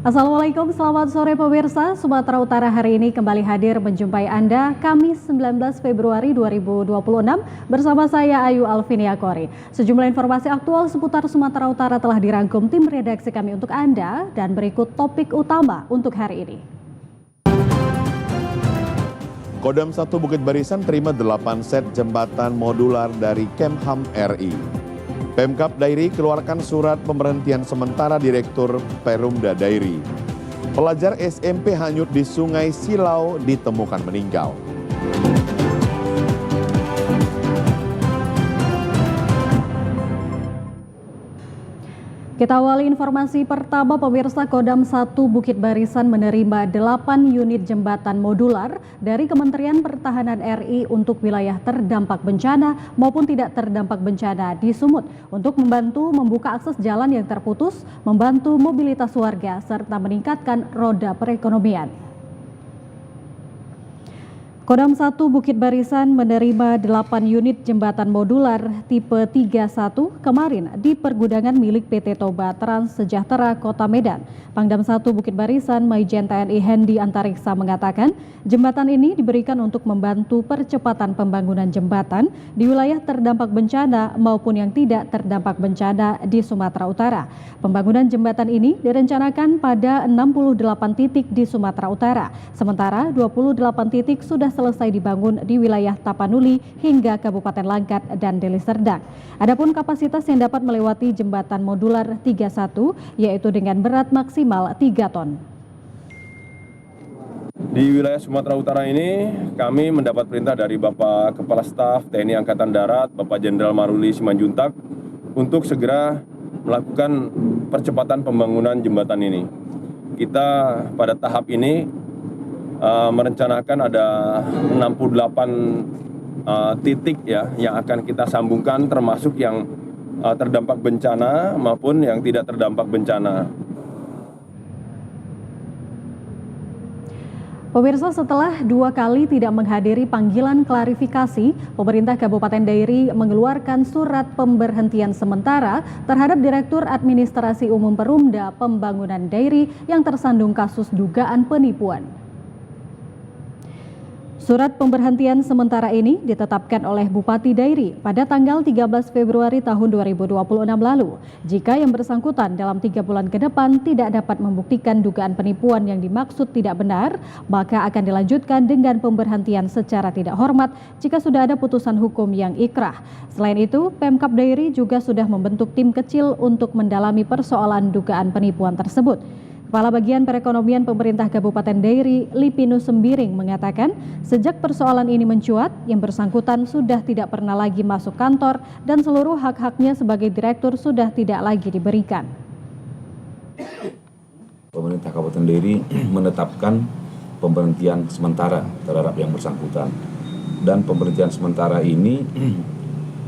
Assalamualaikum, selamat sore pemirsa. Sumatera Utara hari ini kembali hadir menjumpai Anda Kamis 19 Februari 2026 bersama saya Ayu Alvinia Kori. Sejumlah informasi aktual seputar Sumatera Utara telah dirangkum tim redaksi kami untuk Anda dan berikut topik utama untuk hari ini. Kodam 1 Bukit Barisan terima 8 set jembatan modular dari Kemham RI. Pemkab Dairi keluarkan surat pemberhentian sementara Direktur Perumda Dairi. Pelajar SMP hanyut di Sungai Silau ditemukan meninggal. Kita awali informasi pertama pemirsa. Kodam 1 Bukit Barisan menerima 8 unit jembatan modular dari Kementerian Pertahanan RI untuk wilayah terdampak bencana maupun tidak terdampak bencana di Sumut untuk membantu membuka akses jalan yang terputus, membantu mobilitas warga serta meningkatkan roda perekonomian. Kodam 1 Bukit Barisan menerima 8 unit jembatan modular tipe 31 kemarin di pergudangan milik PT Toba Trans Sejahtera Kota Medan. Pangdam 1 Bukit Barisan Maijen TNI Hendi Antariksa mengatakan jembatan ini diberikan untuk membantu percepatan pembangunan jembatan di wilayah terdampak bencana maupun yang tidak terdampak bencana di Sumatera Utara. Pembangunan jembatan ini direncanakan pada 68 titik di Sumatera Utara, sementara 28 titik sudah selesai dibangun di wilayah Tapanuli hingga Kabupaten Langkat dan Deli Serdang. Adapun kapasitas yang dapat melewati jembatan modular 31 yaitu dengan berat maksimal 3 ton. Di wilayah Sumatera Utara ini kami mendapat perintah dari Bapak Kepala Staf TNI Angkatan Darat, Bapak Jenderal Maruli Simanjuntak untuk segera melakukan percepatan pembangunan jembatan ini. Kita pada tahap ini merencanakan ada 68 titik ya yang akan kita sambungkan, termasuk yang terdampak bencana maupun yang tidak terdampak bencana. Pemirsa, setelah 2 kali tidak menghadiri panggilan klarifikasi, pemerintah Kabupaten Dairi mengeluarkan surat pemberhentian sementara terhadap Direktur Administrasi Umum Perumda Pembangunan Dairi yang tersandung kasus dugaan penipuan. Surat pemberhentian sementara ini ditetapkan oleh Bupati Dairi pada tanggal 13 Februari tahun 2026 lalu. Jika yang bersangkutan dalam 3 bulan ke depan tidak dapat membuktikan dugaan penipuan yang dimaksud tidak benar, maka akan dilanjutkan dengan pemberhentian secara tidak hormat jika sudah ada putusan hukum yang ikrah. Selain itu, Pemkab Dairi juga sudah membentuk tim kecil untuk mendalami persoalan dugaan penipuan tersebut. Kepala Bagian Perekonomian Pemerintah Kabupaten Dairi, Lipinus Sembiring, mengatakan sejak persoalan ini mencuat, yang bersangkutan sudah tidak pernah lagi masuk kantor dan seluruh hak-haknya sebagai direktur sudah tidak lagi diberikan. Pemerintah Kabupaten Dairi menetapkan pemberhentian sementara terhadap yang bersangkutan, dan pemberhentian sementara ini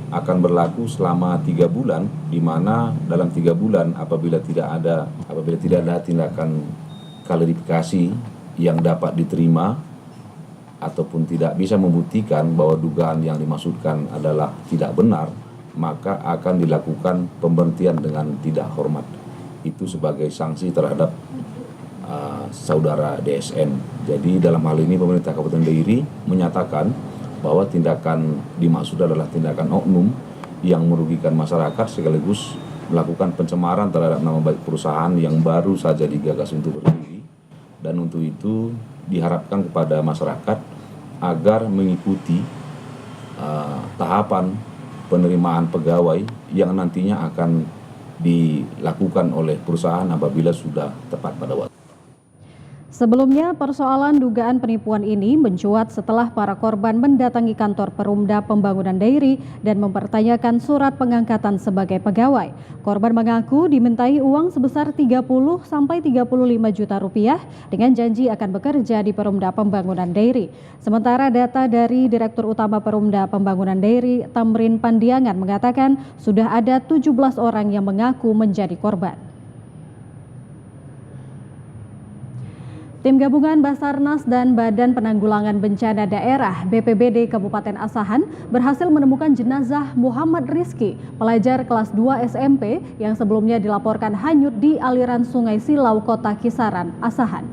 akan berlaku selama 3 bulan, di mana dalam 3 bulan apabila tidak ada tindakan klarifikasi yang dapat diterima ataupun tidak bisa membuktikan bahwa dugaan yang dimaksudkan adalah tidak benar, maka akan dilakukan pemberhentian dengan tidak hormat. Itu sebagai sanksi terhadap saudara DSN. Jadi dalam hal ini pemerintah Kabupaten Dairi menyatakan bahwa tindakan dimaksud adalah tindakan oknum yang merugikan masyarakat sekaligus melakukan pencemaran terhadap nama baik perusahaan yang baru saja digagas untuk berdiri, dan untuk itu diharapkan kepada masyarakat agar mengikuti tahapan penerimaan pegawai yang nantinya akan dilakukan oleh perusahaan apabila sudah tepat pada waktu. Sebelumnya, persoalan dugaan penipuan ini mencuat setelah para korban mendatangi kantor Perumda Pembangunan Dairi dan mempertanyakan surat pengangkatan sebagai pegawai. Korban mengaku dimintai uang sebesar 30 sampai 35 juta rupiah dengan janji akan bekerja di Perumda Pembangunan Dairi. Sementara data dari Direktur Utama Perumda Pembangunan Dairi, Tamrin Pandiangan, mengatakan sudah ada 17 orang yang mengaku menjadi korban. Tim gabungan Basarnas dan Badan Penanggulangan Bencana Daerah BPBD Kabupaten Asahan berhasil menemukan jenazah Muhammad Rizky, pelajar kelas 2 SMP yang sebelumnya dilaporkan hanyut di aliran Sungai Silau, Kota Kisaran, Asahan.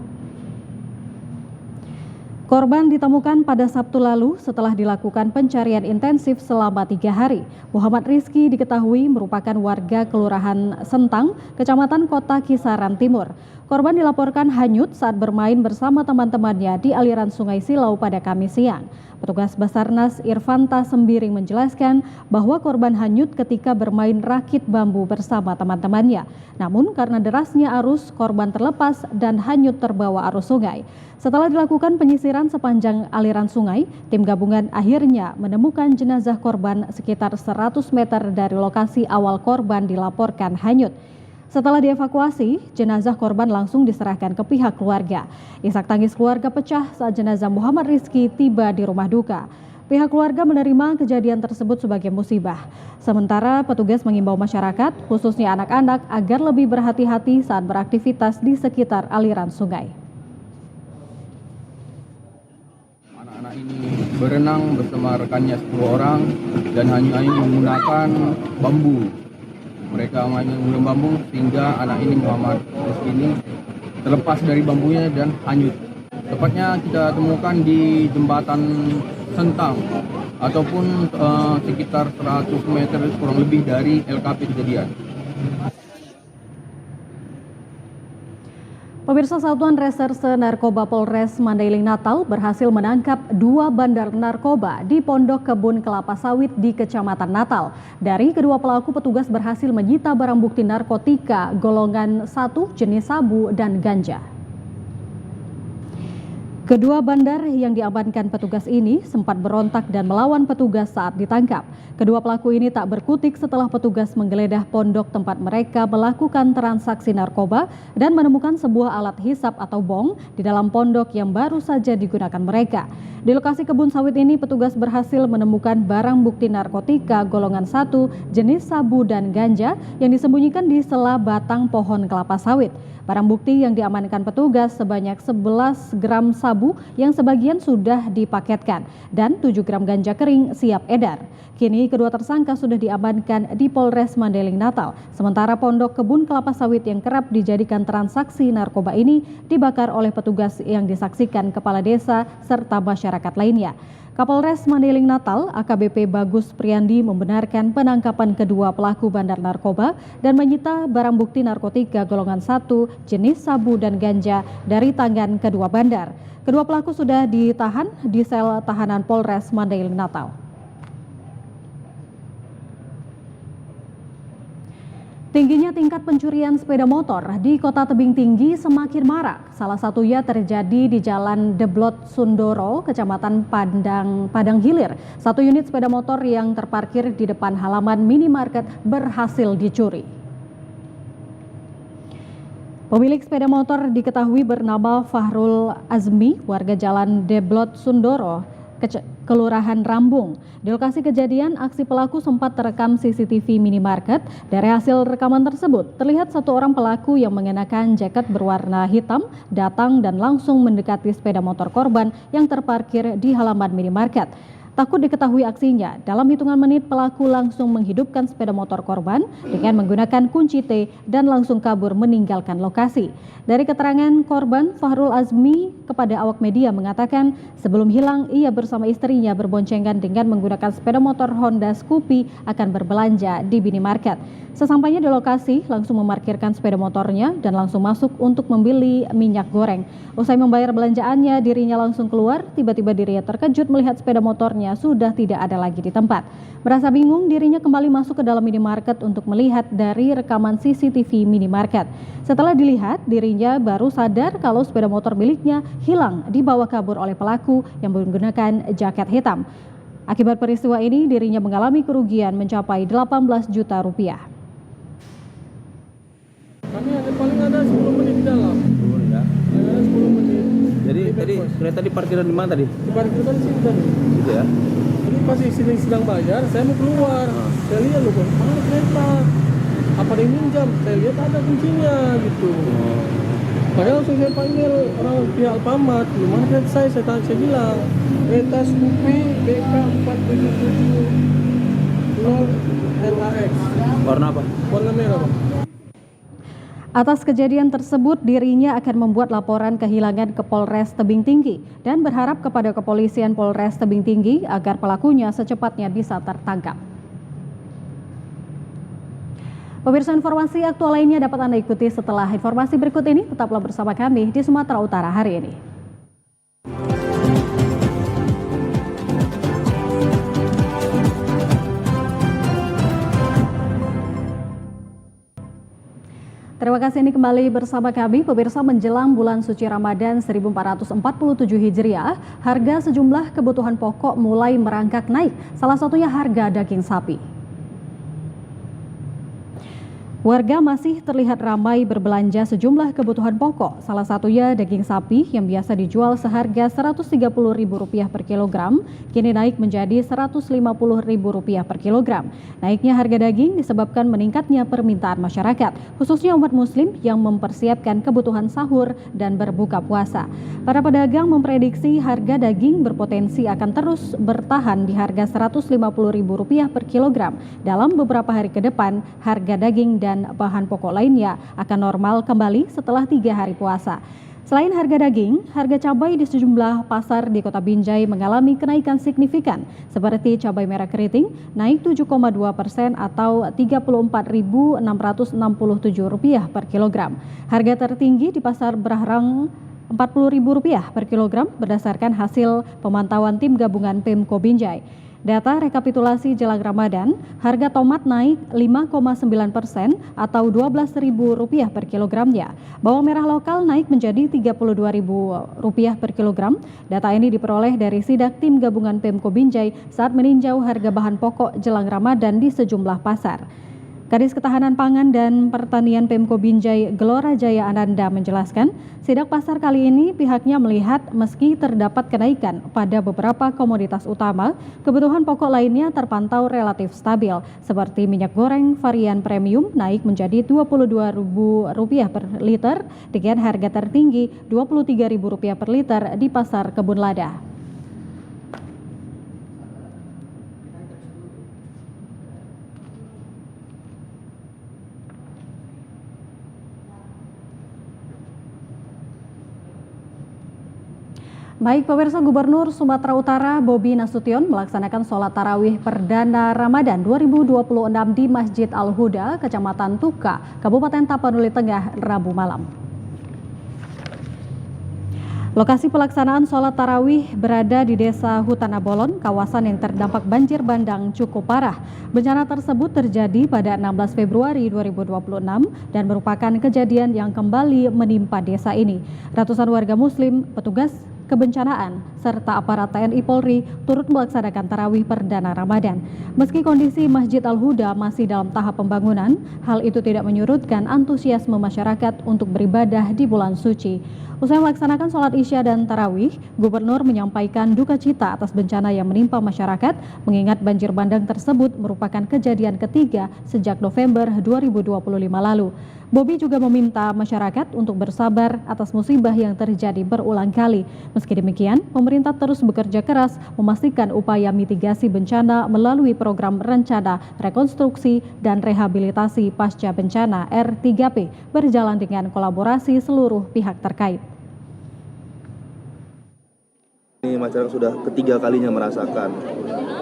Korban ditemukan pada Sabtu lalu setelah dilakukan pencarian intensif selama 3 hari. Muhammad Rizky diketahui merupakan warga Kelurahan Sentang, Kecamatan Kota Kisaran Timur. Korban dilaporkan hanyut saat bermain bersama teman-temannya di aliran Sungai Silau pada Kamis siang. Petugas Basarnas Irfanta Sembiring menjelaskan bahwa korban hanyut ketika bermain rakit bambu bersama teman-temannya. Namun karena derasnya arus, korban terlepas dan hanyut terbawa arus sungai. Setelah dilakukan penyisiran sepanjang aliran sungai, tim gabungan akhirnya menemukan jenazah korban sekitar 100 meter dari lokasi awal korban dilaporkan hanyut. Setelah dievakuasi, jenazah korban langsung diserahkan ke pihak keluarga. Isak tangis keluarga pecah saat jenazah Muhammad Rizky tiba di rumah duka. Pihak keluarga menerima kejadian tersebut sebagai musibah. Sementara petugas mengimbau masyarakat, khususnya anak-anak, agar lebih berhati-hati saat beraktivitas di sekitar aliran sungai. Anak-anak ini berenang bersama rekannya 10 orang dan hanya menggunakan bambu. Mereka hanya menggunakan bambu sehingga anak ini Muhammad Rizky ini terlepas dari bambunya dan hanyut. Tepatnya kita temukan di jembatan Sentang ataupun sekitar 100 meter kurang lebih dari LKP kejadian. Pemirsa, Satuan Reserse Narkoba Polres Mandailing Natal berhasil menangkap 2 bandar narkoba di Pondok Kebun Kelapa Sawit di Kecamatan Natal. Dari kedua pelaku, petugas berhasil menyita barang bukti narkotika golongan 1 jenis sabu dan ganja. Kedua bandar yang diamankan petugas ini sempat berontak dan melawan petugas saat ditangkap. Kedua pelaku ini tak berkutik setelah petugas menggeledah pondok tempat mereka melakukan transaksi narkoba dan menemukan sebuah alat hisap atau bong di dalam pondok yang baru saja digunakan mereka. Di lokasi kebun sawit ini petugas berhasil menemukan barang bukti narkotika golongan 1 jenis sabu dan ganja yang disembunyikan di sela batang pohon kelapa sawit. Barang bukti yang diamankan petugas sebanyak 11 gram sabu yang sebagian sudah dipaketkan dan 7 gram ganja kering siap edar. Kini kedua tersangka sudah diamankan di Polres Mandailing Natal. Sementara pondok kebun kelapa sawit yang kerap dijadikan transaksi narkoba ini dibakar oleh petugas yang disaksikan kepala desa serta masyarakat lainnya. Kapolres Mandailing Natal AKBP Bagus Priandi membenarkan penangkapan kedua pelaku bandar narkoba dan menyita barang bukti narkotika golongan 1 jenis sabu dan ganja dari tangan kedua bandar. Kedua pelaku sudah ditahan di sel tahanan Polres Mandailing Natal. Tingginya tingkat pencurian sepeda motor di Kota Tebing Tinggi semakin marak. Salah satunya terjadi di Jalan Deblot Sundoro, Kecamatan Padang Hilir. 1 unit sepeda motor yang terparkir di depan halaman minimarket berhasil dicuri. Pemilik sepeda motor diketahui bernama Fahrul Azmi, warga Jalan Deblot Sundoro, Kelurahan Rambung. Di lokasi kejadian, aksi pelaku sempat terekam CCTV minimarket. Dari hasil rekaman tersebut, terlihat 1 orang pelaku yang mengenakan jaket berwarna hitam datang dan langsung mendekati sepeda motor korban yang terparkir di halaman minimarket. Takut diketahui aksinya, dalam hitungan menit pelaku langsung menghidupkan sepeda motor korban dengan menggunakan kunci T dan langsung kabur meninggalkan lokasi. Dari keterangan korban, Fahrul Azmi kepada awak media mengatakan sebelum hilang ia bersama istrinya berboncengan dengan menggunakan sepeda motor Honda Scoopy akan berbelanja di minimarket. Sesampainya di lokasi, langsung memarkirkan sepeda motornya dan langsung masuk untuk membeli minyak goreng. Usai membayar belanjaannya, dirinya langsung keluar. Tiba-tiba dirinya terkejut melihat sepeda motornya sudah tidak ada lagi di tempat. Merasa bingung, dirinya kembali masuk ke dalam minimarket untuk melihat dari rekaman CCTV minimarket. Setelah dilihat, dirinya baru sadar kalau sepeda motor miliknya hilang dibawa kabur oleh pelaku yang menggunakan jaket hitam. Akibat peristiwa ini, dirinya mengalami kerugian mencapai 18 juta rupiah. Kami paling ada 10 menit di dalam. 10 menit ya. Ada 10 menit. Jadi kereta di parkiran di mana tadi? Diparkirkan di sini tadi. Gitu ya. Jadi pas sedang bayar, saya mau keluar. Saya lihat loh, mana kereta? Apa ada yang minjam? Saya lihat ada kuncinya gitu. Padahal langsung saya panggil orang pihak Alfamart, di mana kan saya bilang, tas UPI BK 4770 LAX. Warna apa? Warna merah, Pak. Atas kejadian tersebut, dirinya akan membuat laporan kehilangan ke Polres Tebing Tinggi dan berharap kepada kepolisian Polres Tebing Tinggi agar pelakunya secepatnya bisa tertangkap. Pemirsa, informasi aktual lainnya dapat Anda ikuti setelah informasi berikut ini. Tetaplah bersama kami di Sumatera Utara hari ini. Terima kasih, ini kembali bersama kami. Pemirsa, menjelang bulan suci Ramadan 1447 Hijriah, harga sejumlah kebutuhan pokok mulai merangkak naik, salah satunya harga daging sapi. Warga masih terlihat ramai berbelanja sejumlah kebutuhan pokok, salah satunya daging sapi yang biasa dijual seharga Rp130.000 per kilogram, kini naik menjadi Rp150.000 per kilogram. Naiknya harga daging disebabkan meningkatnya permintaan masyarakat, khususnya umat muslim yang mempersiapkan kebutuhan sahur dan berbuka puasa. Para pedagang memprediksi harga daging berpotensi akan terus bertahan di harga Rp150.000 per kilogram. Dalam beberapa hari ke depan, harga daging dan bahan pokok lainnya akan normal kembali setelah 3 hari puasa. Selain harga daging, harga cabai di sejumlah pasar di Kota Binjai mengalami kenaikan signifikan, seperti cabai merah keriting naik 7,2% atau Rp34.667 per kilogram. Harga tertinggi di pasar Brahrang Rp40.000 per kilogram berdasarkan hasil pemantauan tim gabungan Pemko Binjai. Data rekapitulasi jelang Ramadan, harga tomat naik 5,9% atau Rp12.000 per kilogramnya. Bawang merah lokal naik menjadi Rp32.000 per kilogram. Data ini diperoleh dari sidak tim gabungan Pemko Binjai saat meninjau harga bahan pokok jelang Ramadan di sejumlah pasar. Kadis Ketahanan Pangan dan Pertanian Pemko Binjai Gelora Jaya Ananda menjelaskan, sidak pasar kali ini pihaknya melihat meski terdapat kenaikan pada beberapa komoditas utama, kebutuhan pokok lainnya terpantau relatif stabil, seperti minyak goreng varian premium naik menjadi Rp22.000 per liter, dengan harga tertinggi Rp23.000 per liter di Pasar Kebun Lada. Baik, pemirsa, Gubernur Sumatera Utara Bobi Nasution melaksanakan sholat tarawih perdana Ramadan 2026 di Masjid Al-Huda, Kecamatan Tuka, Kabupaten Tapanuli Tengah, Rabu malam. Lokasi pelaksanaan sholat tarawih berada di Desa Hutanabolon, kawasan yang terdampak banjir bandang cukup parah. Bencana tersebut terjadi pada 16 Februari 2026 dan merupakan kejadian yang kembali menimpa desa ini. Ratusan warga muslim, petugas kebencanaan, serta aparat TNI Polri turut melaksanakan tarawih perdana Ramadan. Meski kondisi Masjid Al-Huda masih dalam tahap pembangunan, hal itu tidak menyurutkan antusiasme masyarakat untuk beribadah di bulan suci. Usai melaksanakan sholat Isya dan tarawih, Gubernur menyampaikan duka cita atas bencana yang menimpa masyarakat, mengingat banjir bandang tersebut merupakan kejadian ketiga sejak November 2025 lalu. Bobi juga meminta masyarakat untuk bersabar atas musibah yang terjadi berulang kali. Meski demikian, pemerintah terus bekerja keras memastikan upaya mitigasi bencana melalui program rencana rekonstruksi dan rehabilitasi pasca bencana R3P berjalan dengan kolaborasi seluruh pihak terkait. Ini masyarakat sudah ketiga kalinya merasakan,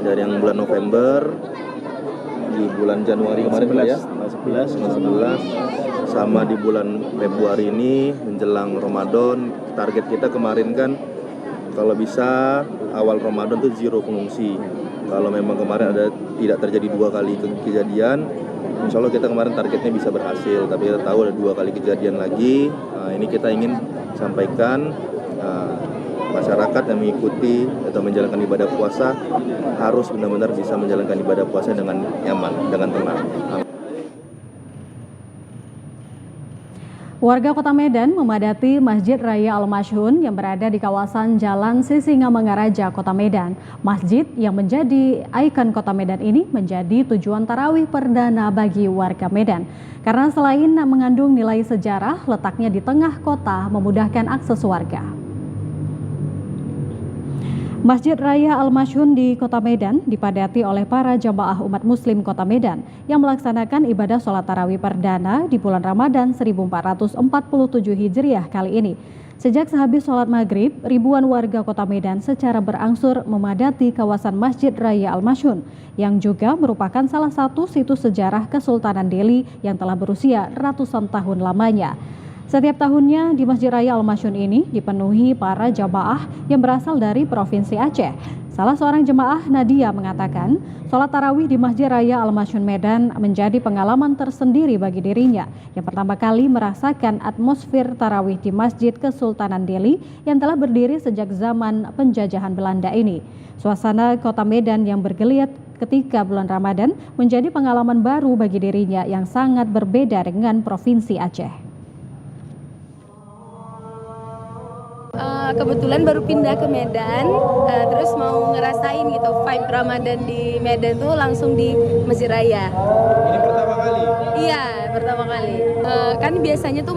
dari yang bulan November, di bulan Januari kemarin 11, sama di bulan Februari ini menjelang Ramadan. Target kita kemarin kan kalau bisa awal Ramadan itu zero pengungsi. Kalau memang kemarin tidak terjadi 2 kali kejadian, insya Allah kita kemarin targetnya bisa berhasil. Tapi kita tahu ada 2 kali kejadian lagi. Ini kita ingin sampaikan masyarakat yang mengikuti atau menjalankan ibadah puasa harus benar-benar bisa menjalankan ibadah puasa dengan nyaman, dengan tenang. Warga Kota Medan memadati Masjid Raya Al-Masyhun yang berada di kawasan Jalan Sisingamangaraja, Kota Medan. Masjid yang menjadi ikon Kota Medan ini menjadi tujuan tarawih perdana bagi warga Medan. Karena selain mengandung nilai sejarah, letaknya di tengah kota memudahkan akses warga. Masjid Raya Al-Masyhun di Kota Medan dipadati oleh para jamaah umat muslim Kota Medan yang melaksanakan ibadah sholat tarawih perdana di bulan Ramadan 1447 Hijriah kali ini. Sejak sehabis sholat maghrib, ribuan warga Kota Medan secara berangsur memadati kawasan Masjid Raya Al-Masyhun yang juga merupakan salah satu situs sejarah Kesultanan Delhi yang telah berusia ratusan tahun lamanya. Setiap tahunnya di Masjid Raya Al-Masyhun ini dipenuhi para jamaah yang berasal dari Provinsi Aceh. Salah seorang jemaah, Nadia, mengatakan sholat tarawih di Masjid Raya Al-Masyhun Medan menjadi pengalaman tersendiri bagi dirinya yang pertama kali merasakan atmosfer tarawih di Masjid Kesultanan Delhi yang telah berdiri sejak zaman penjajahan Belanda ini. Suasana Kota Medan yang bergeliat ketika bulan Ramadan menjadi pengalaman baru bagi dirinya yang sangat berbeda dengan Provinsi Aceh. Kebetulan baru pindah ke Medan, terus mau ngerasain gitu vibe Ramadan di Medan tuh langsung di Masjid Raya. Ini pertama kali? Iya, pertama kali. Kan biasanya tuh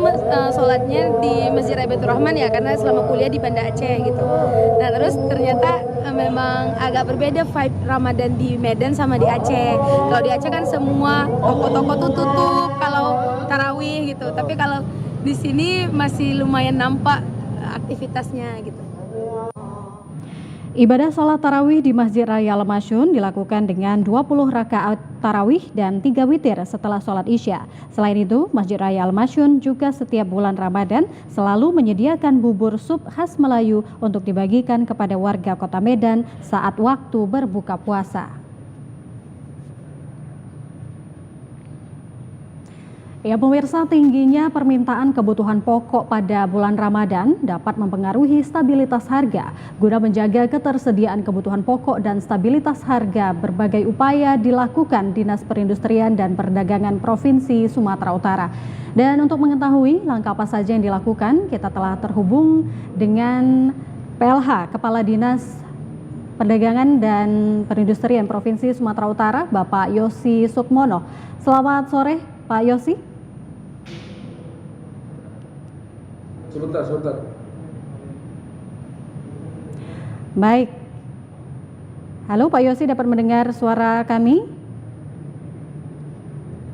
sholatnya di Masjid Raya Baitur Rahman ya, karena selama kuliah di Banda Aceh gitu. Nah terus ternyata memang agak berbeda vibe Ramadan di Medan sama di Aceh. Kalau di Aceh kan semua toko-toko tuh tutup kalau tarawih gitu, tapi kalau di sini masih lumayan nampak aktivitasnya gitu. Ibadah sholat tarawih di Masjid Raya Al-Masyhun dilakukan dengan 20 rakaat tarawih dan 3 witir setelah sholat Isya. Selain itu, Masjid Raya Al-Masyhun juga setiap bulan Ramadan selalu menyediakan bubur sup khas Melayu untuk dibagikan kepada warga Kota Medan saat waktu berbuka puasa. Ya pemirsa, tingginya permintaan kebutuhan pokok pada bulan Ramadan dapat mempengaruhi stabilitas harga. Guna menjaga ketersediaan kebutuhan pokok dan stabilitas harga, berbagai upaya dilakukan Dinas Perindustrian dan Perdagangan Provinsi Sumatera Utara. Dan untuk mengetahui langkah apa saja yang dilakukan, kita telah terhubung dengan PLH, Kepala Dinas Perdagangan dan Perindustrian Provinsi Sumatera Utara, Bapak Yosi Sukmono. Selamat sore, Pak Yosi. Sebentar. Baik. Halo Pak Yosi, dapat mendengar suara kami?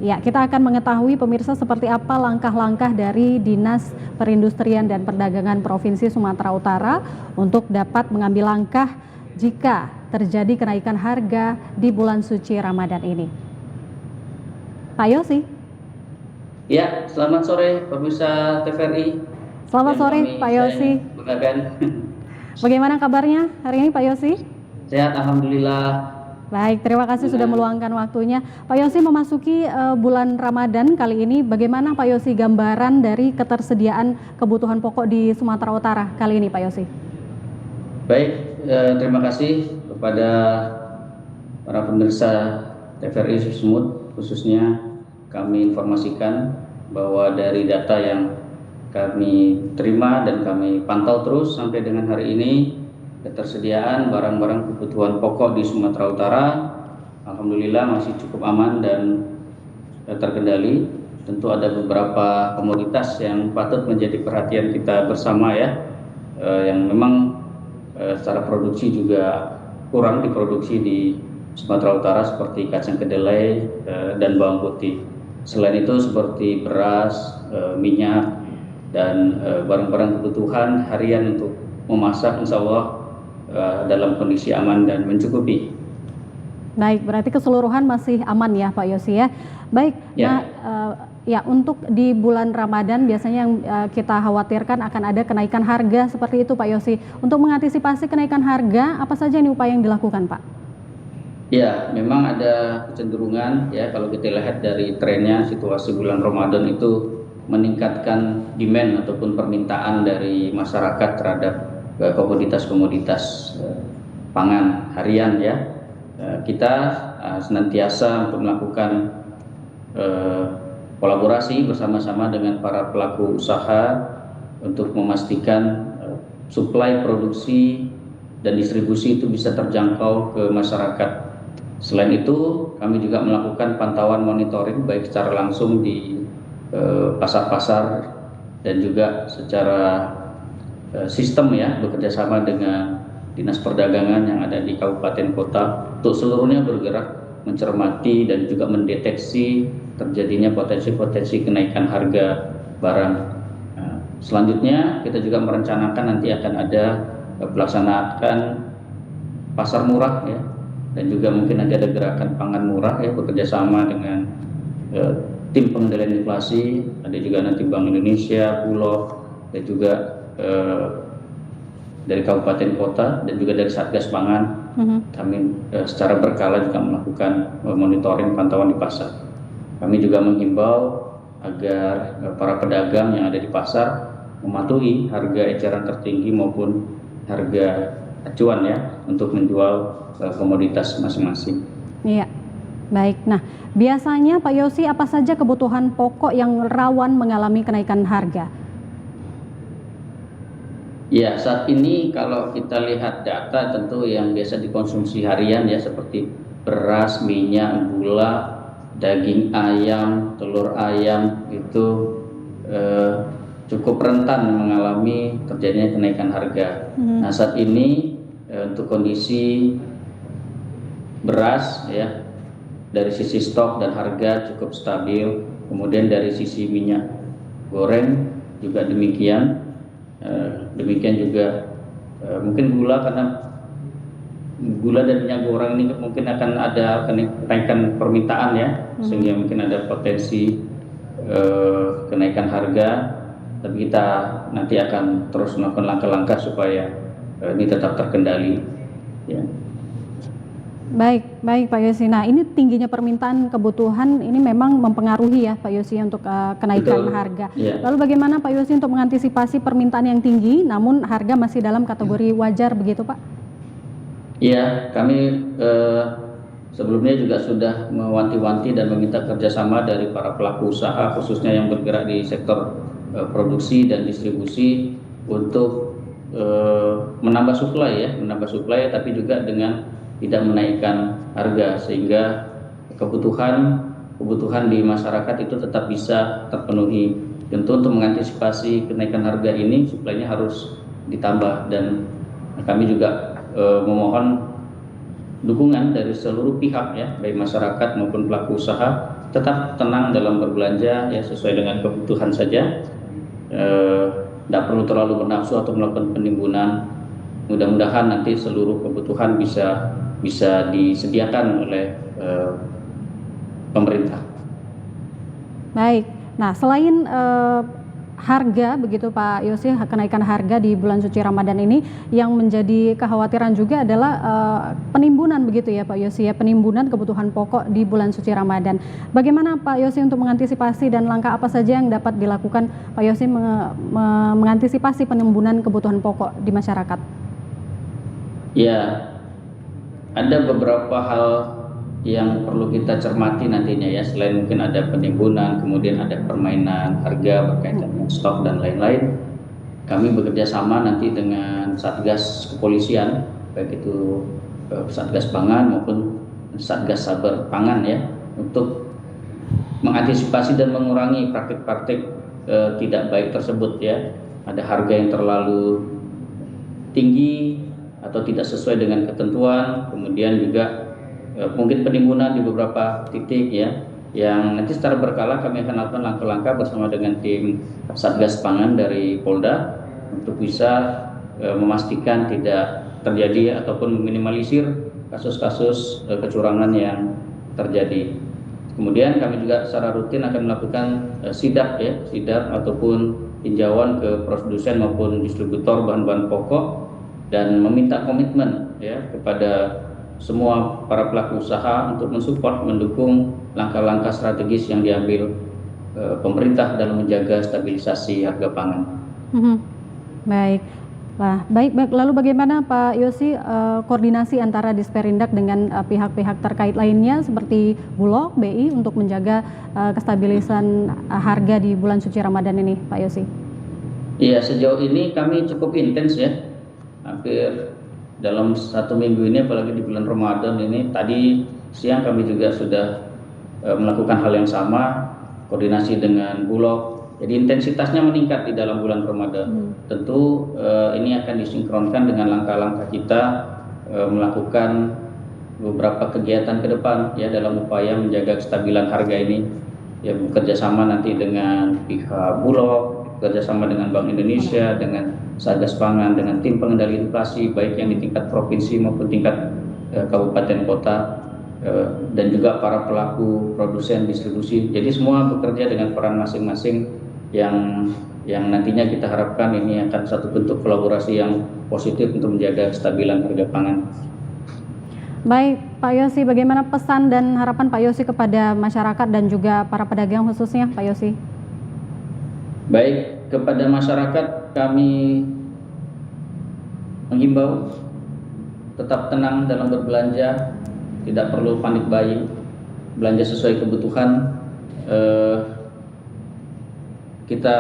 Ya, kita akan mengetahui pemirsa seperti apa langkah-langkah dari Dinas Perindustrian dan Perdagangan Provinsi Sumatera Utara untuk dapat mengambil langkah jika terjadi kenaikan harga di bulan suci Ramadan ini. Pak Yosi. Ya, selamat sore pemirsa TVRI. Selamat sore Pak Yosi. Bagaimana kabarnya hari ini Pak Yosi? Sehat, alhamdulillah. Baik, terima kasih sudah meluangkan waktunya. Pak Yosi, memasuki bulan Ramadan kali ini, bagaimana Pak Yosi gambaran dari ketersediaan kebutuhan pokok di Sumatera Utara kali ini Pak Yosi? Baik, terima kasih kepada para pemirsa TVRI Sumut, khususnya kami informasikan bahwa dari data yang kami terima dan kami pantau terus sampai dengan hari ini, ketersediaan barang-barang kebutuhan pokok di Sumatera Utara alhamdulillah masih cukup aman dan terkendali. Tentu ada beberapa komoditas yang patut menjadi perhatian kita bersama ya, yang memang secara produksi juga kurang diproduksi di Sumatera Utara seperti kacang kedelai dan bawang putih. Selain itu seperti beras, minyak, dan barang-barang kebutuhan harian untuk memasak insya Allah dalam kondisi aman dan mencukupi. Baik, berarti keseluruhan masih aman ya Pak Yosi ya. Baik, ya. Ya untuk di bulan Ramadan biasanya yang kita khawatirkan akan ada kenaikan harga seperti itu Pak Yosi. Untuk mengantisipasi kenaikan harga, apa saja nih upaya yang dilakukan Pak? Ya, memang ada kecenderungan ya kalau kita lihat dari trennya situasi bulan Ramadan itu meningkatkan demand ataupun permintaan dari masyarakat terhadap komoditas-komoditas pangan harian ya. Kita senantiasa untuk melakukan kolaborasi bersama-sama dengan para pelaku usaha untuk memastikan suplai, produksi, dan distribusi itu bisa terjangkau ke masyarakat. Selain itu, kami juga melakukan pantauan monitoring baik secara langsung di pasar-pasar dan juga secara sistem ya, bekerjasama dengan Dinas Perdagangan yang ada di kabupaten kota untuk seluruhnya bergerak mencermati dan juga mendeteksi terjadinya potensi-potensi kenaikan harga barang. Selanjutnya kita juga merencanakan nanti akan ada pelaksanaan pasar murah ya, dan juga mungkin nanti ada gerakan pangan murah ya, bekerjasama dengan tim pengendalian inflasi, ada juga nanti Bank Indonesia, Bulog, dan juga dari kabupaten kota dan juga dari Satgas Pangan. Kami secara berkala juga melakukan monitoring pantauan di pasar. Kami juga menghimbau agar para pedagang yang ada di pasar mematuhi harga eceran tertinggi maupun harga acuan ya untuk menjual komoditas masing-masing. Iya, baik. Nah, biasanya Pak Yosi, apa saja kebutuhan pokok yang rawan mengalami kenaikan harga? Ya, saat ini kalau kita lihat data tentu yang biasa dikonsumsi harian ya, seperti beras, minyak, gula, daging ayam, telur ayam itu cukup rentan mengalami terjadinya kenaikan harga. Nah, saat ini untuk kondisi beras ya, dari sisi stok dan harga cukup stabil. Kemudian dari sisi minyak goreng juga demikian. Demikian juga mungkin gula, karena gula dan minyak goreng ini mungkin akan ada kenaikan permintaan ya, sehingga mungkin ada potensi kenaikan harga, tapi kita nanti akan terus melakukan langkah-langkah supaya ini tetap terkendali ya. Baik Pak Yosi. Nah, ini tingginya permintaan kebutuhan ini memang mempengaruhi ya Pak Yosi untuk kenaikan harga. Yeah. Lalu bagaimana Pak Yosi untuk mengantisipasi permintaan yang tinggi namun harga masih dalam kategori wajar begitu Pak? Iya, kami sebelumnya juga sudah mewanti-wanti dan meminta kerjasama dari para pelaku usaha khususnya yang bergerak di sektor produksi dan distribusi untuk menambah suplai tapi juga dengan tidak menaikkan harga, sehingga kebutuhan di masyarakat itu tetap bisa terpenuhi. Tentu untuk mengantisipasi kenaikan harga ini suplainya harus ditambah, dan kami juga memohon dukungan dari seluruh pihak ya, baik masyarakat maupun pelaku usaha, tetap tenang dalam berbelanja ya, sesuai dengan kebutuhan saja. Tidak perlu terlalu bernafsu atau melakukan penimbunan. Mudah-mudahan nanti seluruh kebutuhan bisa disediakan oleh pemerintah. Baik. Nah, selain harga begitu Pak Yosi, kenaikan harga di bulan suci Ramadan ini yang menjadi kekhawatiran juga adalah penimbunan begitu ya Pak Yosi ya, penimbunan kebutuhan pokok di bulan suci Ramadan. Bagaimana Pak Yosi untuk mengantisipasi dan langkah apa saja yang dapat dilakukan Pak Yosi mengantisipasi penimbunan kebutuhan pokok di masyarakat? Ya, ada beberapa hal yang perlu kita cermati nantinya ya, selain mungkin ada penimbunan, kemudian ada permainan harga berkaitan dengan stok dan lain-lain. Kami bekerja sama nanti dengan Satgas Kepolisian, baik itu Satgas Pangan maupun Satgas Saber Pangan ya, untuk mengantisipasi dan mengurangi praktik-praktik tidak baik tersebut ya. Ada harga yang terlalu tinggi atau tidak sesuai dengan ketentuan, kemudian juga mungkin penimbunan di beberapa titik ya, yang nanti secara berkala kami akan lakukan langkah-langkah bersama dengan tim Satgas Pangan dari Polda untuk bisa memastikan tidak terjadi ataupun meminimalisir kasus-kasus kecurangan yang terjadi. Kemudian kami juga secara rutin akan melakukan sidak ataupun tinjauan ke produsen maupun distributor bahan-bahan pokok, dan meminta komitmen ya kepada semua para pelaku usaha untuk mensupport, mendukung langkah-langkah strategis yang diambil pemerintah dalam menjaga stabilisasi harga pangan. Baik. Nah, baik. Lalu bagaimana Pak Yosi koordinasi antara Disperindak dengan pihak-pihak terkait lainnya seperti Bulog, BI untuk menjaga kestabilisan harga di bulan suci Ramadan ini, Pak Yosi? Iya, sejauh ini kami cukup intens ya, hampir dalam 1 minggu ini, apalagi di bulan Ramadan ini. Tadi siang kami juga sudah melakukan hal yang sama, koordinasi dengan Bulog. Jadi intensitasnya meningkat di dalam bulan Ramadan. Tentu ini akan disinkronkan dengan langkah-langkah kita melakukan beberapa kegiatan ke depan ya dalam upaya menjaga kestabilan harga ini. Ya, bekerja sama nanti dengan pihak Bulog, bekerja sama dengan Bank Indonesia, dengan Satgas Pangan, dengan tim pengendali inflasi baik yang di tingkat provinsi maupun tingkat kabupaten kota, dan juga para pelaku produsen distribusi. Jadi semua bekerja dengan peran masing-masing yang nantinya kita harapkan ini akan satu bentuk kolaborasi yang positif untuk menjaga kestabilan harga pangan. Baik, Pak Yosi, bagaimana pesan dan harapan Pak Yosi kepada masyarakat dan juga para pedagang khususnya, Pak Yosi? Baik, kepada masyarakat kami menghimbau tetap tenang dalam berbelanja, tidak perlu panik buying, belanja sesuai kebutuhan. Kita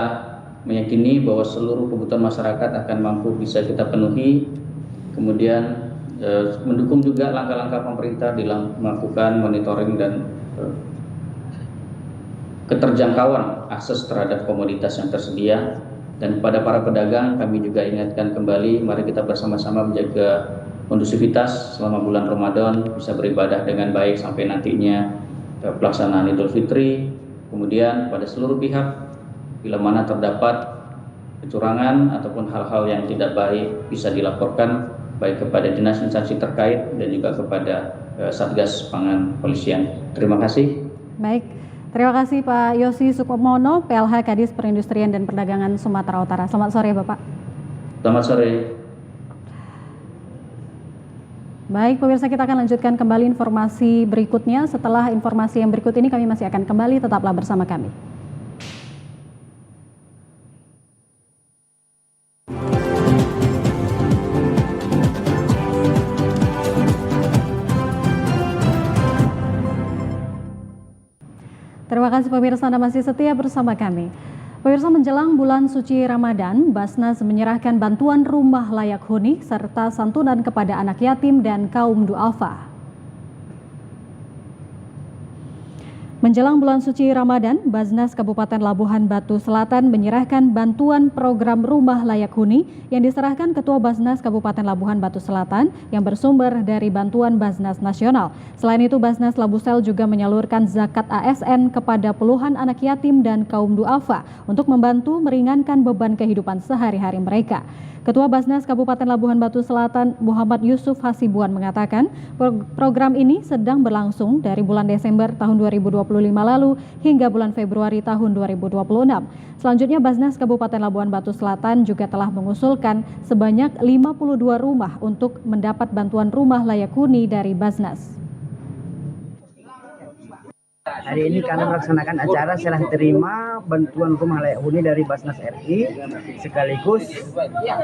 meyakini bahwa seluruh kebutuhan masyarakat akan mampu bisa kita penuhi. Kemudian mendukung juga langkah-langkah pemerintah dalam melakukan monitoring dan keterjangkauan akses terhadap komoditas yang tersedia. Dan kepada para pedagang kami juga ingatkan kembali, mari kita bersama-sama menjaga kondusivitas selama bulan Ramadan, bisa beribadah dengan baik sampai nantinya pelaksanaan Idul Fitri. Kemudian pada seluruh pihak, bila mana terdapat kecurangan ataupun hal-hal yang tidak baik bisa dilaporkan baik kepada dinas instansi terkait dan juga kepada Satgas Pangan Polisian. Terima kasih. Baik, terima kasih Pak Yosi Sukmono, PLH Kadis Perindustrian dan Perdagangan Sumatera Utara. Selamat sore Bapak. Selamat sore. Baik, pemirsa, kita akan lanjutkan kembali informasi berikutnya. Setelah informasi yang berikut ini kami masih akan kembali, tetaplah bersama kami. Terima kasih pemirsa, Anda masih setia bersama kami. Pemirsa, menjelang bulan suci Ramadan, Basnas menyerahkan bantuan rumah layak huni serta santunan kepada anak yatim dan kaum duafa. Menjelang bulan suci Ramadan, Basnas Kabupaten Labuhan Batu Selatan menyerahkan bantuan program rumah layak huni yang diserahkan Ketua Basnas Kabupaten Labuhan Batu Selatan yang bersumber dari bantuan Basnas Nasional. Selain itu, Basnas Labusel juga menyalurkan zakat ASN kepada puluhan anak yatim dan kaum duafa untuk membantu meringankan beban kehidupan sehari-hari mereka. Ketua Basnas Kabupaten Labuhan Batu Selatan Muhammad Yusuf Hasibuan mengatakan program ini sedang berlangsung dari bulan Desember tahun 2025 lalu hingga bulan Februari tahun 2026. Selanjutnya Basnas Kabupaten Labuhan Batu Selatan juga telah mengusulkan sebanyak 52 rumah untuk mendapat bantuan rumah layak huni dari Basnas. Hari ini kami melaksanakan acara serah terima bantuan rumah layak huni dari Basnas RI sekaligus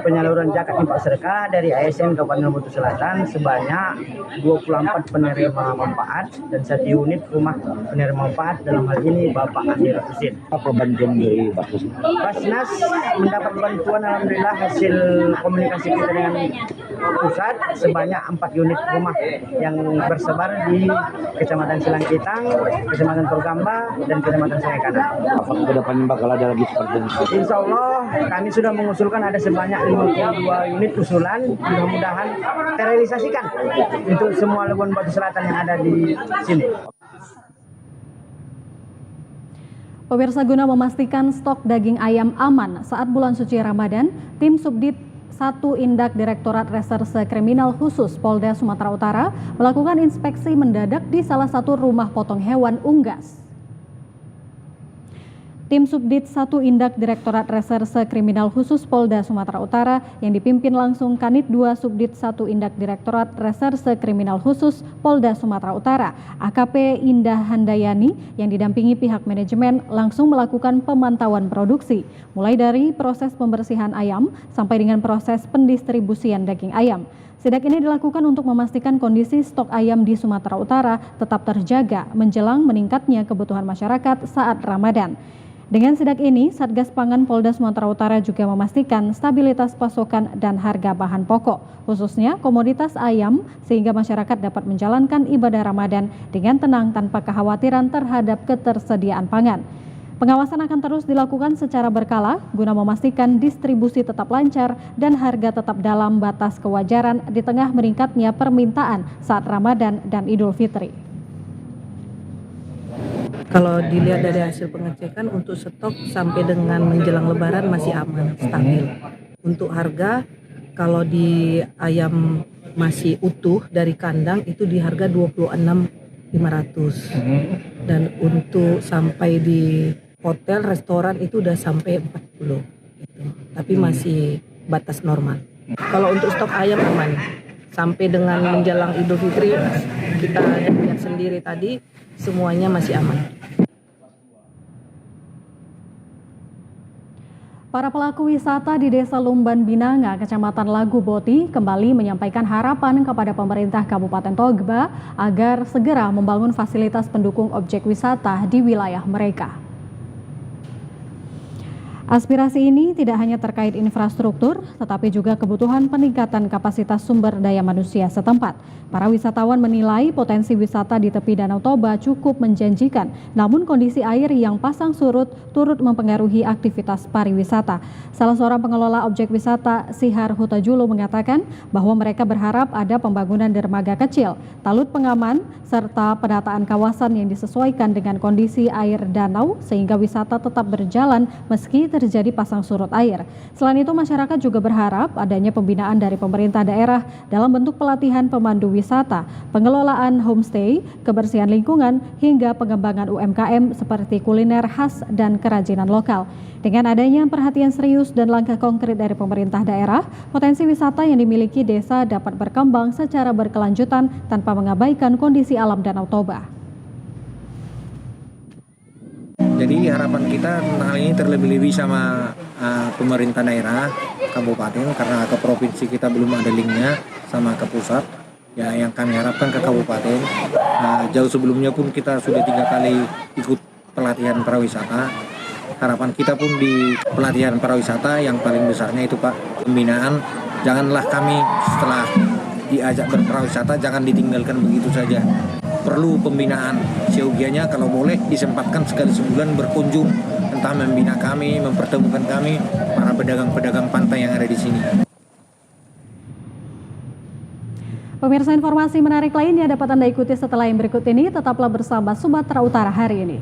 penyaluran zakat infak sedekah dari ASN Kabupaten Batu Selatan sebanyak 24 penerima manfaat dan 1 unit rumah penerima manfaat, dalam hal ini Bapak Amir Husin. Apa bantuan dari Basnas mendapat bantuan alhamdulillah hasil komunikasi kita dengan pusat sebanyak 4 unit rumah yang tersebar di Kecamatan Silangkitang, Kecamatan Togamba, dan Kecamatan Sungai Kanan. Apakah ke depannya bakal ada lagi seperti ini? Insya Allah kami sudah mengusulkan ada sebanyak 52 unit usulan, mudah-mudahan terrealisasikan untuk semua Labuhan Batu Selatan yang ada di sini. Pemirsa, guna memastikan stok daging ayam aman saat bulan suci Ramadan, tim Subdit 1 Indak Direktorat Reserse Kriminal Khusus Polda Sumatera Utara melakukan inspeksi mendadak di salah satu rumah potong hewan unggas. Tim Subdit 1 Indak Direktorat Reserse Kriminal Khusus Polda Sumatera Utara yang dipimpin langsung Kanit 2 Subdit 1 Indak Direktorat Reserse Kriminal Khusus Polda Sumatera Utara, AKP Indah Handayani yang didampingi pihak manajemen langsung melakukan pemantauan produksi, mulai dari proses pembersihan ayam sampai dengan proses pendistribusian daging ayam. Sidak ini dilakukan untuk memastikan kondisi stok ayam di Sumatera Utara tetap terjaga menjelang meningkatnya kebutuhan masyarakat saat Ramadan. Dengan sidak ini, Satgas Pangan Polda Sumatera Utara juga memastikan stabilitas pasokan dan harga bahan pokok, khususnya komoditas ayam, sehingga masyarakat dapat menjalankan ibadah Ramadan dengan tenang tanpa kekhawatiran terhadap ketersediaan pangan. Pengawasan akan terus dilakukan secara berkala guna memastikan distribusi tetap lancar dan harga tetap dalam batas kewajaran di tengah meningkatnya permintaan saat Ramadan dan Idul Fitri. Kalau dilihat dari hasil pengecekan untuk stok sampai dengan menjelang Lebaran masih aman, stabil. Untuk harga, kalau di ayam masih utuh dari kandang itu di harga 26.500. Dan untuk sampai di hotel, restoran itu udah sampai 40. Gitu. Tapi masih batas normal. Kalau untuk stok ayam aman. Sampai dengan menjelang Idul Fitri kita lihat sendiri tadi semuanya masih aman. Para pelaku wisata di Desa Lumban Binanga, Kecamatan Lagu Boti, kembali menyampaikan harapan kepada pemerintah Kabupaten Togba agar segera membangun fasilitas pendukung objek wisata di wilayah mereka. Aspirasi ini tidak hanya terkait infrastruktur, tetapi juga kebutuhan peningkatan kapasitas sumber daya manusia setempat. Para wisatawan menilai potensi wisata di tepi Danau Toba cukup menjanjikan, namun kondisi air yang pasang surut turut mempengaruhi aktivitas pariwisata. Salah seorang pengelola objek wisata, Sihar Hutajulu, mengatakan bahwa mereka berharap ada pembangunan dermaga kecil, talut pengaman, serta penataan kawasan yang disesuaikan dengan kondisi air danau sehingga wisata tetap berjalan meski terjadi pasang surut air. Selain itu, masyarakat juga berharap adanya pembinaan dari pemerintah daerah dalam bentuk pelatihan pemandu wisata, pengelolaan homestay, kebersihan lingkungan, hingga pengembangan UMKM seperti kuliner khas dan kerajinan lokal. Dengan adanya perhatian serius dan langkah konkret dari pemerintah daerah, potensi wisata yang dimiliki desa dapat berkembang secara berkelanjutan tanpa mengabaikan kondisi alam Danau Toba. Jadi harapan kita tentang hal ini terlebih-lebih sama pemerintah daerah, kabupaten, karena ke provinsi kita belum ada linknya sama ke pusat. Ya, yang kami harapkan ke kabupaten. Jauh sebelumnya pun kita sudah 3 kali ikut pelatihan pariwisata. Harapan kita pun di pelatihan pariwisata yang paling besarnya itu Pak, pembinaan. Janganlah kami setelah diajak berpariwisata jangan ditinggalkan begitu saja. Perlu pembinaan, seyogianya kalau boleh disempatkan sekali sebulan berkunjung, entah membina kami, mempertemukan kami, para pedagang-pedagang pantai yang ada di sini. Pemirsa, informasi menarik lainnya dapat Anda ikuti setelah yang berikut ini. Tetaplah bersama Sumatera Utara hari ini.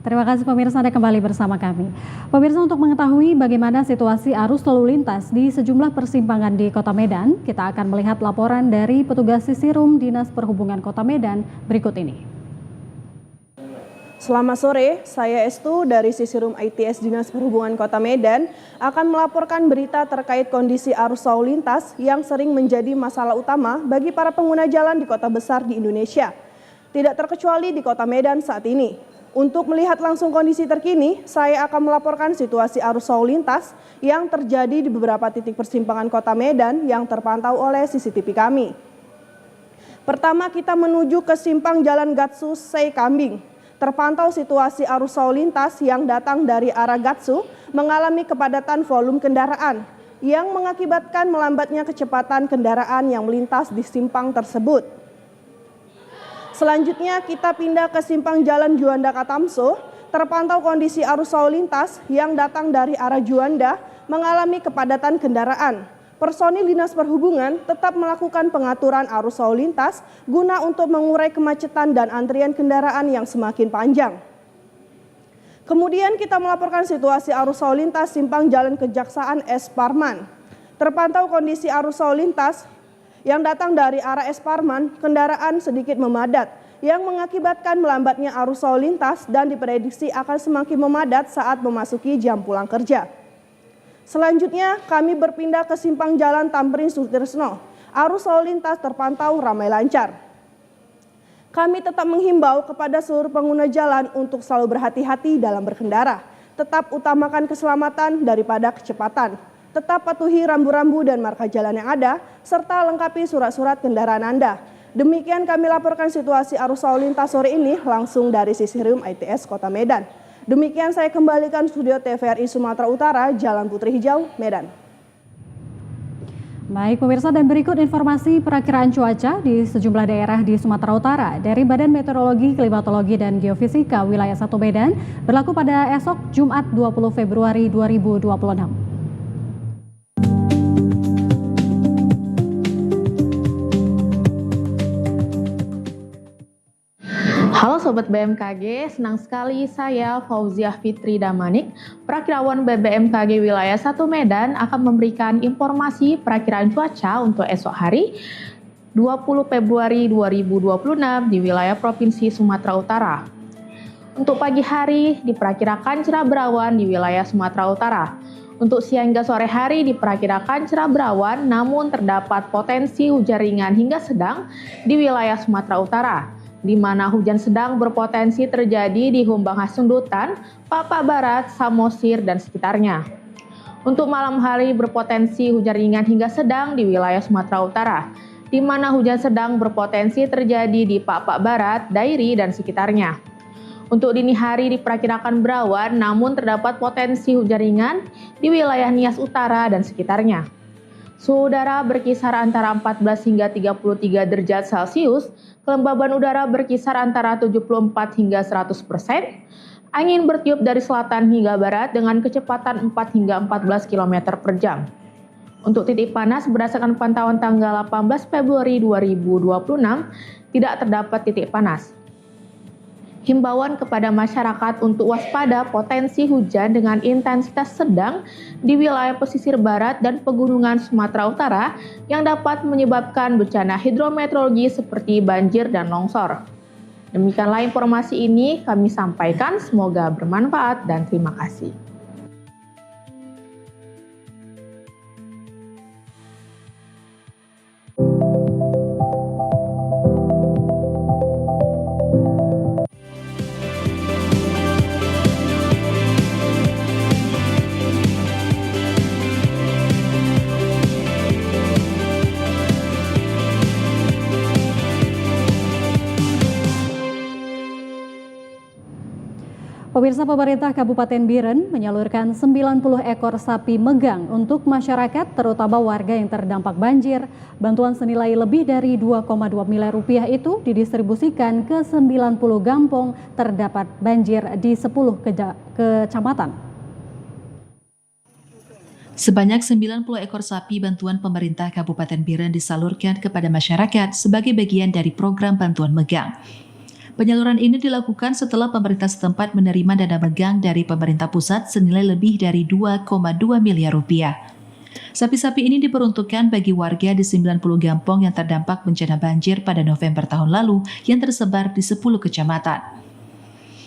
Terima kasih pemirsa, Anda kembali bersama kami. Pemirsa, untuk mengetahui bagaimana situasi arus lalu lintas di sejumlah persimpangan di Kota Medan, kita akan melihat laporan dari petugas Sisirum Dinas Perhubungan Kota Medan berikut ini. Selamat sore, saya Estu dari Sisirum ITS Dinas Perhubungan Kota Medan akan melaporkan berita terkait kondisi arus lalu lintas yang sering menjadi masalah utama bagi para pengguna jalan di kota besar di Indonesia. Tidak terkecuali di Kota Medan saat ini. Untuk melihat langsung kondisi terkini, saya akan melaporkan situasi arus lalu lintas yang terjadi di beberapa titik persimpangan Kota Medan yang terpantau oleh CCTV kami. Pertama, kita menuju ke simpang Jalan Gatsu Sei Kambing. Terpantau situasi arus lalu lintas yang datang dari arah Gatsu mengalami kepadatan volume kendaraan yang mengakibatkan melambatnya kecepatan kendaraan yang melintas di simpang tersebut. Selanjutnya kita pindah ke simpang Jalan Juanda Katamso. Terpantau kondisi arus lalu lintas yang datang dari arah Juanda mengalami kepadatan kendaraan. Personil Dinas Perhubungan tetap melakukan pengaturan arus lalu lintas guna untuk mengurai kemacetan dan antrian kendaraan yang semakin panjang. Kemudian kita melaporkan situasi arus lalu lintas simpang Jalan Kejaksaan S. Parman. Terpantau kondisi arus lalu lintas yang datang dari arah Es Parman, kendaraan sedikit memadat yang mengakibatkan melambatnya arus lalu lintas dan diprediksi akan semakin memadat saat memasuki jam pulang kerja. Selanjutnya kami berpindah ke simpang jalan Tamrin Sutrisno. Arus lalu lintas terpantau ramai lancar. Kami tetap menghimbau kepada seluruh pengguna jalan untuk selalu berhati-hati dalam berkendara. Tetap utamakan keselamatan daripada kecepatan. Tetap patuhi rambu-rambu dan marka jalan yang ada, serta lengkapi surat-surat kendaraan Anda. Demikian kami laporkan situasi arus lalu lintas sore ini langsung dari Sisirum ITS Kota Medan. Demikian saya kembalikan studio TVRI Sumatera Utara, Jalan Putri Hijau, Medan. Baik pemirsa, dan berikut informasi perakiraan cuaca di sejumlah daerah di Sumatera Utara dari Badan Meteorologi, Klimatologi, dan Geofisika Wilayah 1 Medan berlaku pada esok Jumat 20 Februari 2026. Halo Sobat BMKG, senang sekali saya Fauziah Fitri Damanik, Perakirawan BMKG Wilayah 1 Medan akan memberikan informasi perakiraan cuaca untuk esok hari 20 Februari 2026 di wilayah Provinsi Sumatera Utara. Untuk pagi hari diperkirakan cerah berawan di wilayah Sumatera Utara. Untuk siang hingga sore hari diperkirakan cerah berawan namun terdapat potensi hujan ringan hingga sedang di wilayah Sumatera Utara, di mana hujan sedang berpotensi terjadi di Humbang Hasundutan, Papak Barat, Samosir, dan sekitarnya. Untuk malam hari berpotensi hujan ringan hingga sedang di wilayah Sumatera Utara, di mana hujan sedang berpotensi terjadi di Papak Barat, Dairi, dan sekitarnya. Untuk dini hari diperkirakan berawan namun terdapat potensi hujan ringan di wilayah Nias Utara dan sekitarnya. Suhu udara berkisar antara 14 hingga 33 derajat Celcius, kelembaban udara berkisar antara 74 hingga 100%, angin bertiup dari selatan hingga barat dengan kecepatan 4 hingga 14 km per jam. Untuk titik panas berdasarkan pantauan tanggal 18 Februari 2026, tidak terdapat titik panas. Himbauan kepada masyarakat untuk waspada potensi hujan dengan intensitas sedang di wilayah pesisir barat dan pegunungan Sumatera Utara yang dapat menyebabkan bencana hidrometeorologi seperti banjir dan longsor. Demikianlah informasi ini kami sampaikan, semoga bermanfaat dan terima kasih. Pemirsa, pemerintah Kabupaten Biren menyalurkan 90 ekor sapi megang untuk masyarakat, terutama warga yang terdampak banjir. Bantuan senilai lebih dari 2,2 miliar rupiah itu didistribusikan ke 90 kampung terdapat banjir di 10 kecamatan. Sebanyak 90 ekor sapi bantuan pemerintah Kabupaten Biren disalurkan kepada masyarakat sebagai bagian dari program bantuan megang. Penyaluran ini dilakukan setelah pemerintah setempat menerima dana megang dari pemerintah pusat senilai lebih dari 2,2 miliar rupiah. Sapi-sapi ini diperuntukkan bagi warga di 90 kampung yang terdampak bencana banjir pada November tahun lalu yang tersebar di 10 kecamatan.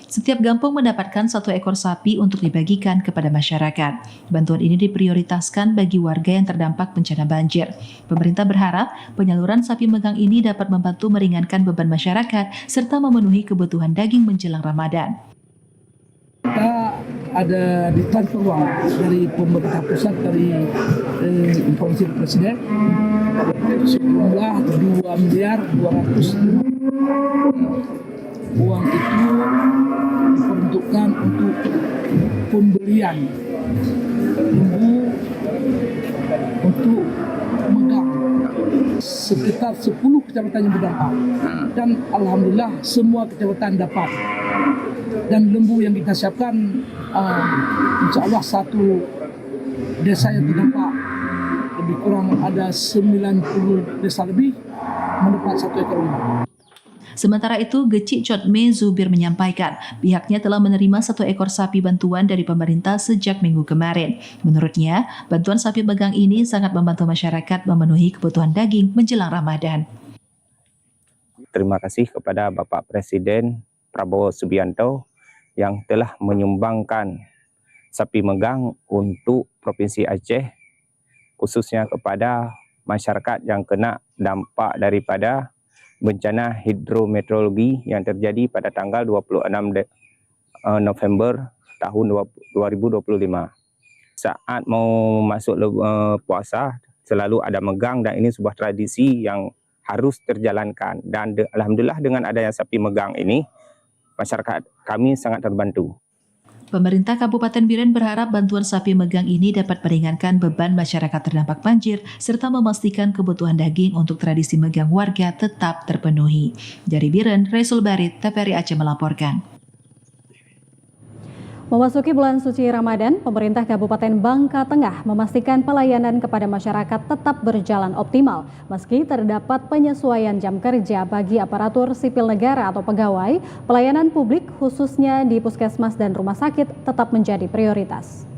Setiap kampung mendapatkan 1 ekor sapi untuk dibagikan kepada masyarakat. Bantuan ini diprioritaskan bagi warga yang terdampak bencana banjir. Pemerintah berharap penyaluran sapi megang ini dapat membantu meringankan beban masyarakat serta memenuhi kebutuhan daging menjelang Ramadan. Kita ada ditransfer uang dari pemerintah pusat, dari informasi Presiden, sejumlah 2 miliar 200. Uang itu diperuntukkan untuk pembelian lembu untuk megang sekitar 10 kecamatan yang berdampak, dan alhamdulillah semua kecamatan dapat. Dan lembu yang kita siapkan insya Allah satu desa yang terdampak lebih kurang ada 90 desa lebih mendapat 1 ekor lembu. Sementara itu, Geci Cotme Zubir menyampaikan pihaknya telah menerima 1 ekor sapi bantuan dari pemerintah sejak minggu kemarin. Menurutnya, bantuan sapi megang ini sangat membantu masyarakat memenuhi kebutuhan daging menjelang Ramadan. Terima kasih kepada Bapak Presiden Prabowo Subianto yang telah menyumbangkan sapi megang untuk Provinsi Aceh, khususnya kepada masyarakat yang kena dampak daripada bencana hidrometeorologi yang terjadi pada tanggal 26 November tahun 2025. Saat mau masuk puasa selalu ada megang, dan ini sebuah tradisi yang harus terjalankan. Dan alhamdulillah dengan adanya sapi megang ini, masyarakat kami sangat terbantu. Pemerintah Kabupaten Biren berharap bantuan sapi megang ini dapat meringankan beban masyarakat terdampak banjir serta memastikan kebutuhan daging untuk tradisi megang warga tetap terpenuhi. Dari Biren, Resul Barit, TVRI Aceh melaporkan. Memasuki bulan suci Ramadan, pemerintah Kabupaten Bangka Tengah memastikan pelayanan kepada masyarakat tetap berjalan optimal meski terdapat penyesuaian jam kerja bagi aparatur sipil negara atau pegawai. Pelayanan publik khususnya di puskesmas dan rumah sakit tetap menjadi prioritas.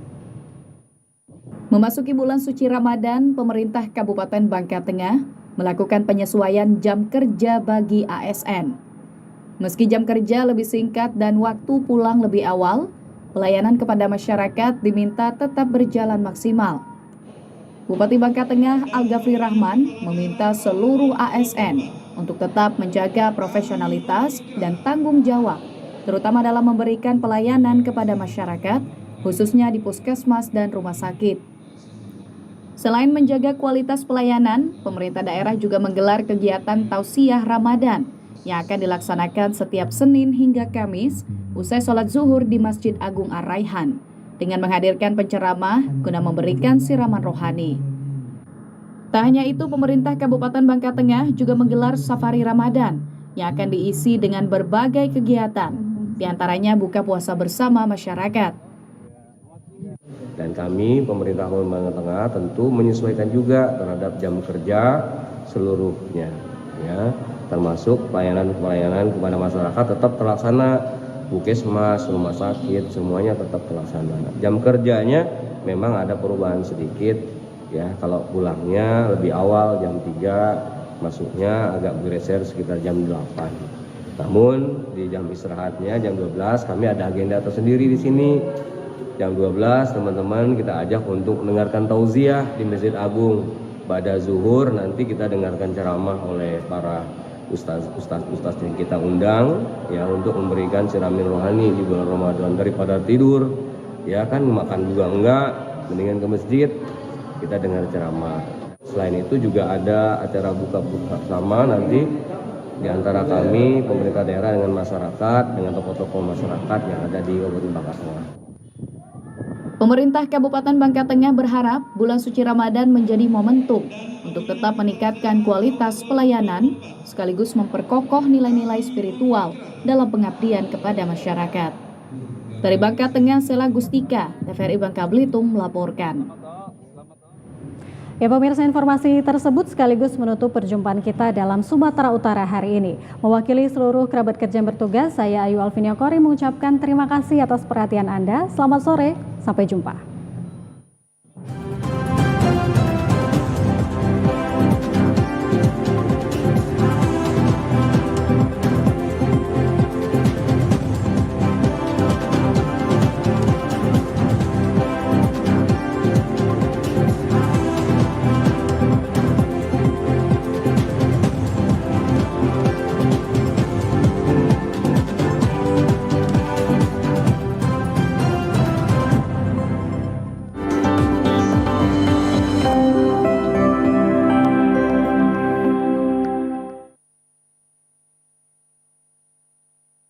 Memasuki bulan suci Ramadan, pemerintah Kabupaten Bangka Tengah melakukan penyesuaian jam kerja bagi ASN. Meski jam kerja lebih singkat dan waktu pulang lebih awal, pelayanan kepada masyarakat diminta tetap berjalan maksimal. Bupati Bangka Tengah Al-Ghafri Rahman meminta seluruh ASN untuk tetap menjaga profesionalitas dan tanggung jawab, terutama dalam memberikan pelayanan kepada masyarakat, khususnya di puskesmas dan rumah sakit. Selain menjaga kualitas pelayanan, pemerintah daerah juga menggelar kegiatan Tausiah Ramadan yang akan dilaksanakan setiap Senin hingga Kamis usai sholat zuhur di Masjid Agung Ar-Raihan dengan menghadirkan penceramah guna memberikan siraman rohani. Tak hanya itu, pemerintah Kabupaten Bangka Tengah juga menggelar safari Ramadan yang akan diisi dengan berbagai kegiatan, diantaranya buka puasa bersama masyarakat. Dan kami, pemerintah Kabupaten Bangka Tengah, tentu menyesuaikan juga terhadap jam kerja seluruhnya, ya, termasuk pelayanan kepada masyarakat tetap terlaksana. Puskesmas, rumah sakit, semuanya tetap terlaksana. Jam kerjanya memang ada perubahan sedikit, ya. Kalau pulangnya lebih awal jam 3, masuknya agak bergeser sekitar jam 8. Namun di jam istirahatnya jam 12 kami ada agenda tersendiri di sini. Jam 12 teman-teman kita ajak untuk mendengarkan tausiah di Masjid Agung. Pada zuhur nanti kita dengarkan ceramah oleh para ustaz yang kita undang, ya, untuk memberikan siramin rohani di bulan Ramadan. Daripada tidur, ya kan, makan juga enggak, mendingan ke masjid kita dengar ceramah. Selain itu juga ada acara buka bersama nanti di antara kami pemerintah daerah dengan masyarakat, dengan tokoh-tokoh masyarakat yang ada di Kabupaten Bangka Tengah. Pemerintah Kabupaten Bangka Tengah berharap bulan suci Ramadan menjadi momentum untuk tetap meningkatkan kualitas pelayanan sekaligus memperkokoh nilai-nilai spiritual dalam pengabdian kepada masyarakat. Dari Bangka Tengah, Sela Gustika, TVRI Bangka Belitung melaporkan. Ya pemirsa, informasi tersebut sekaligus menutup perjumpaan kita dalam Sumatera Utara hari ini. Mewakili seluruh kerabat kerja yang bertugas, saya Ayu Alvinia Kori mengucapkan terima kasih atas perhatian Anda. Selamat sore, sampai jumpa.